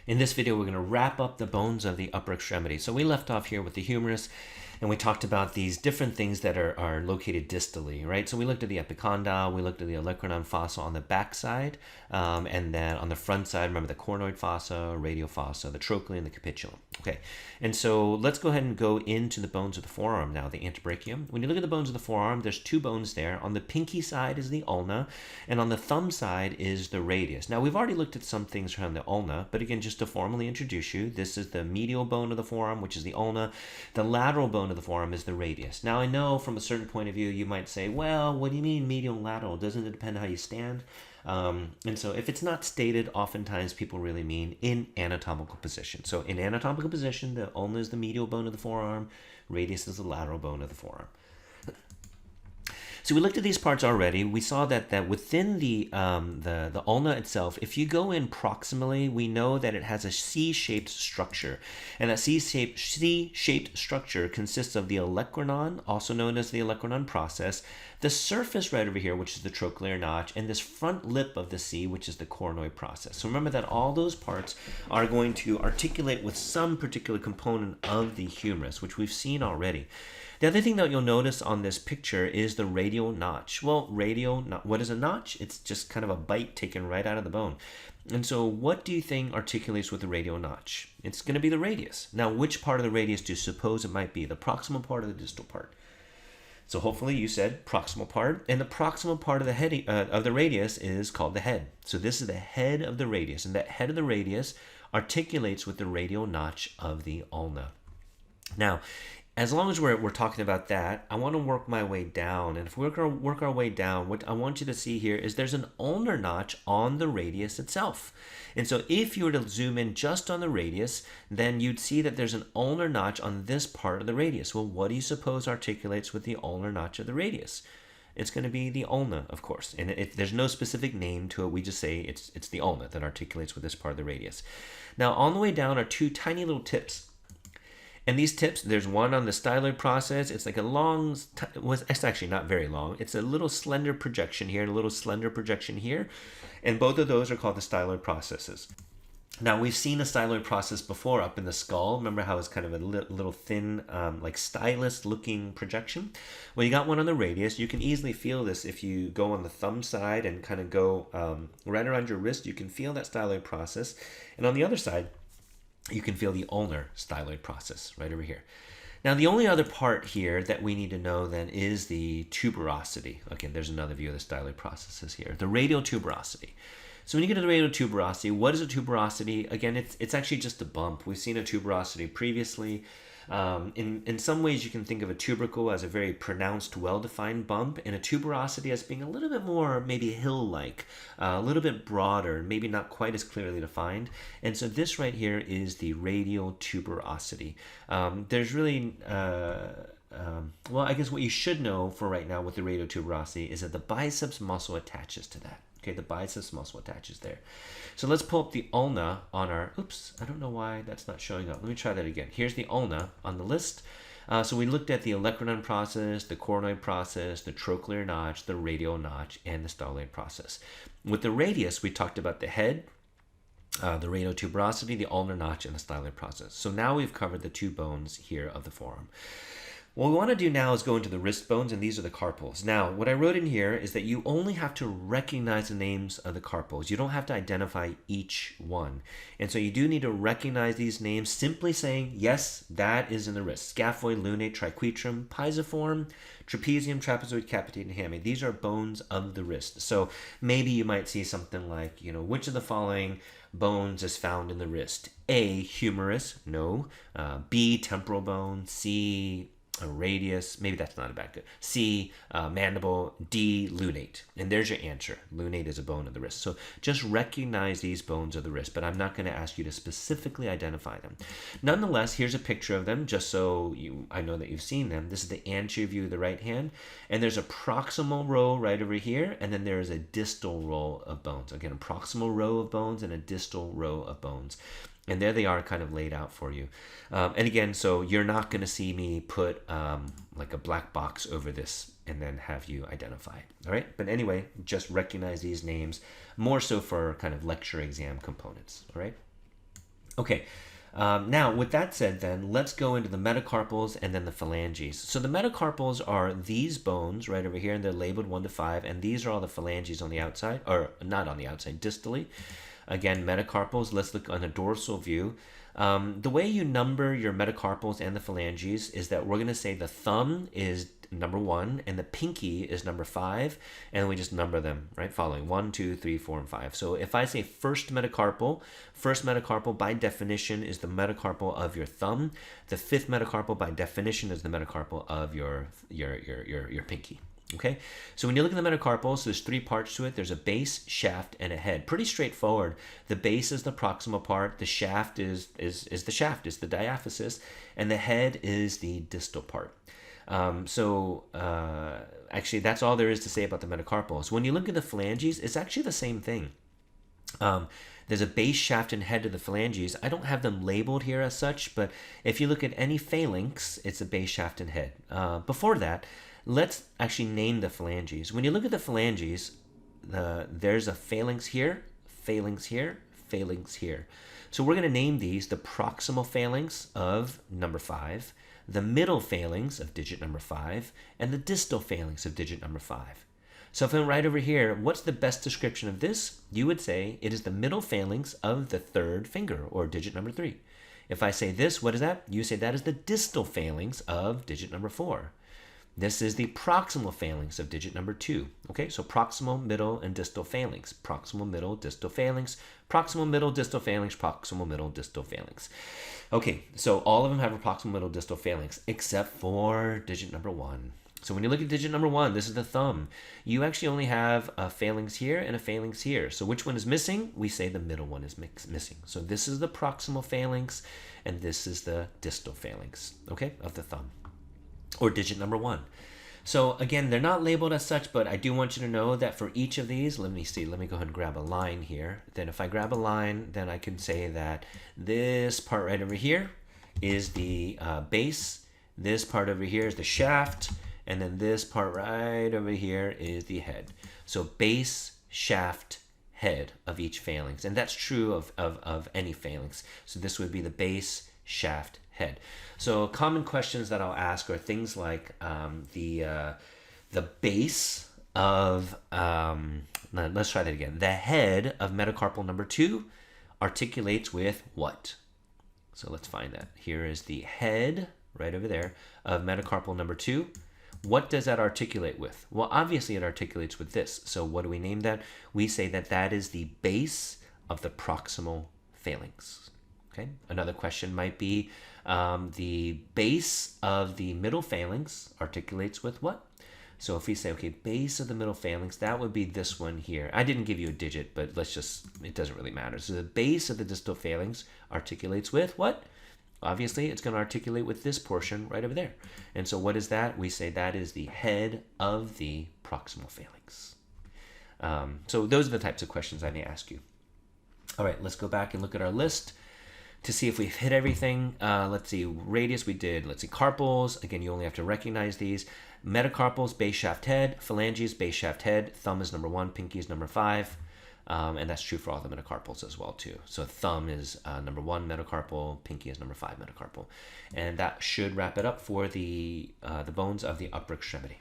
In this video, we're going to wrap up the bones of the upper extremity. So we left off here with the humerus, and we talked about these different things that are located distally, right? So we looked at the epicondyle, we looked at the olecranon fossa on the back side, and then on the front side, remember the coronoid fossa, radial fossa, the trochlear, and the capitulum. Okay, and so let's go ahead and go into the bones of the forearm now, the antebrachium. When you look at the bones of the forearm, there's two bones there. On the pinky side is the ulna, and on the thumb side is the radius. Now, we've already looked at some things around the ulna, but again, just to formally introduce you, this is the medial bone of the forearm, which is the ulna. The lateral bone of the forearm is the radius. Now, I know from a certain point of view, you might say, well, what do you mean medial and lateral? Doesn't it depend on how you stand? And so if it's not stated, oftentimes people really mean in anatomical position. So in anatomical position, the ulna is the medial bone of the forearm, radius is the lateral bone of the forearm. So we looked at these parts already. We saw that within the ulna itself, if you go in proximally, we know that it has a C-shaped structure. And that C-shaped structure consists of the olecranon, also known as the olecranon process, the surface right over here, which is the trochlear notch, and this front lip of the C, which is the coronoid process. So remember that all those parts are going to articulate with some particular component of the humerus, which we've seen already. The other thing that you'll notice on this picture is the radial notch. Well, what is a notch? It's just kind of a bite taken right out of the bone. And so what do you think articulates with the radial notch? It's going to be the radius. Now, which part of the radius do you suppose it might be? The proximal part or the distal part? So hopefully you said proximal part, and the proximal part of the head of the radius is called the head. So this is the head of the radius, and that head of the radius articulates with the radial notch of the ulna. Now, as long as we're talking about that, I want to work my way down. And if we're going to work our way down, what I want you to see here is there's an ulnar notch on the radius itself. And so if you were to zoom in just on the radius, then you'd see that there's an ulnar notch on this part of the radius. Well, what do you suppose articulates with the ulnar notch of the radius? It's going to be the ulna, of course. And there's no specific name to it. We just say it's the ulna that articulates with this part of the radius. Now, on the way down are two tiny little tips. And these tips, there's one on the styloid process. It's like a long, it's actually not very long. It's a little slender projection here and a little slender projection here. And both of those are called the styloid processes. Now, we've seen a styloid process before up in the skull. Remember how it's kind of a little thin, like stylus looking projection? Well, you got one on the radius. You can easily feel this if you go on the thumb side and kind of go right around your wrist. You can feel that styloid process. And on the other side, you can feel the ulnar styloid process right over here. Now, the only other part here that we need to know then is the tuberosity. Okay, there's another view of the styloid processes here. The radial tuberosity. So when you get to the radial tuberosity, what is a tuberosity? Again, it's actually just a bump. We've seen a tuberosity previously. In some ways, you can think of a tubercle as a very pronounced, well-defined bump, and a tuberosity as being a little bit more maybe hill-like, a little bit broader, maybe not quite as clearly defined. And so this right here is the radial tuberosity. There's really, well, I guess what you should know for right now with the radial tuberosity is that the biceps muscle attaches to that. Okay, the biceps muscle attaches there. So let's pull up the ulna on our, oops, I don't know why that's not showing up. Let me try that again. Here's the ulna on the list. So we looked at the olecranon process, the coronoid process, the trochlear notch, the radial notch, and the styloid process. With the radius, we talked about the head, the radial tuberosity, the ulnar notch, and the styloid process. So now we've covered the two bones here of the forearm. What we want to do now is go into the wrist bones, and these are the carpals. Now, what I wrote in here is that you only have to recognize the names of the carpals. You don't have to identify each one. And so you do need to recognize these names simply saying, yes, that is in the wrist. Scaphoid, lunate, triquetrum, pisiform, trapezium, trapezoid, capitate, and hamate. These are bones of the wrist. So maybe you might see something like, which of the following bones is found in the wrist? A, humerus, no. B, temporal bone. C, a radius, maybe that's not a bad good. C, mandible. D, lunate. And there's your answer. Lunate is a bone of the wrist. So just recognize these bones of the wrist, but I'm not going to ask you to specifically identify them. Nonetheless, here's a picture of them, just so I know that you've seen them. This is the anterior view of the right hand, and there's a proximal row right over here, and then there is a distal row of bones. Again, a proximal row of bones and a distal row of bones. And there they are kind of laid out for you. And again, so you're not going to see me put like a black box over this and then have you identify it. All right. But anyway, just recognize these names more so for kind of lecture exam components. All right. Okay, now with that said, then let's go into the metacarpals and then the phalanges. So the metacarpals are these bones right over here, and they're labeled 1 to 5, and these are all the phalanges on the outside, or not on the outside, distally. Again, metacarpals, let's look on a dorsal view. The way you number your metacarpals and the phalanges is that we're going to say the thumb is number 1 and the pinky is number 5, and we just number them, right, following 1, 2, 3, 4, and 5. So if I say first metacarpal by definition is the metacarpal of your thumb. The fifth metacarpal by definition is the metacarpal of your pinky. Okay, so when you look at the metacarpals, there's 3 parts to it. There's a base, shaft, and a head. Pretty straightforward. The base is the proximal part. The shaft is the shaft, is the diaphysis, and the head is the distal part. Actually, that's all there is to say about the metacarpals. When you look at the phalanges, it's actually the same thing. There's a base, shaft, and head to the phalanges. I don't have them labeled here as such, but if you look at any phalanx, it's a base, shaft, and head. Before that, let's actually name the phalanges. When you look at the phalanges, there's a phalanx here, phalanx here, phalanx here. So we're going to name these the proximal phalanx of number 5, the middle phalanx of digit number 5, and the distal phalanx of digit number 5. So if I'm right over here, what's the best description of this? You would say it is the middle phalanx of the 3rd finger, or digit number 3. If I say this, what is that? You say that is the distal phalanx of digit number 4. This is the proximal phalanx of digit number 2. Okay, so proximal, middle, and distal phalanx. Proximal, middle, distal phalanx. Proximal, middle, distal phalanx. Proximal, middle, distal phalanx. Okay, so all of them have a proximal, middle, distal phalanx, except for digit number 1. So when you look at digit number 1, this is the thumb. You actually only have a phalanx here and a phalanx here. So which one is missing? We say the middle one is missing. So this is the proximal phalanx, and this is the distal phalanx, okay, of the thumb, or digit number 1. So again, they're not labeled as such, but I do want you to know that for each of these, let me go ahead and grab a line here. Then if I grab a line, then I can say that this part right over here is the base, this part over here is the shaft, and then this part right over here is the head. So base, shaft, head of each phalanx. And that's true of any phalanx. So this would be the base, shaft, head. So common questions that I'll ask are things like the base of, let's try that again. The head of metacarpal number 2 articulates with what? So let's find that. Here is the head, right over there, of metacarpal number 2. What does that articulate with? Well, obviously it articulates with this. So what do we name that? We say that that is the base of the proximal phalanx. Okay. Another question might be the base of the middle phalanx articulates with what? So if we say, okay, base of the middle phalanx, that would be this one here. I didn't give you a digit, but it doesn't really matter. So the base of the distal phalanx articulates with what? Obviously, it's going to articulate with this portion right over there. And so what is that? We say that is the head of the proximal phalanx. So those are the types of questions I may ask you. All right, let's go back and look at our list to see if we've hit everything. Let's see, radius we did. Let's see, carpals. Again, you only have to recognize these. Metacarpals, base, shaft, head. Phalanges, base, shaft, head. Thumb is number 1, pinky is number 5. And that's true for all the metacarpals as well too. So thumb is number 1 metacarpal, pinky is number 5 metacarpal. And that should wrap it up for the bones of the upper extremity.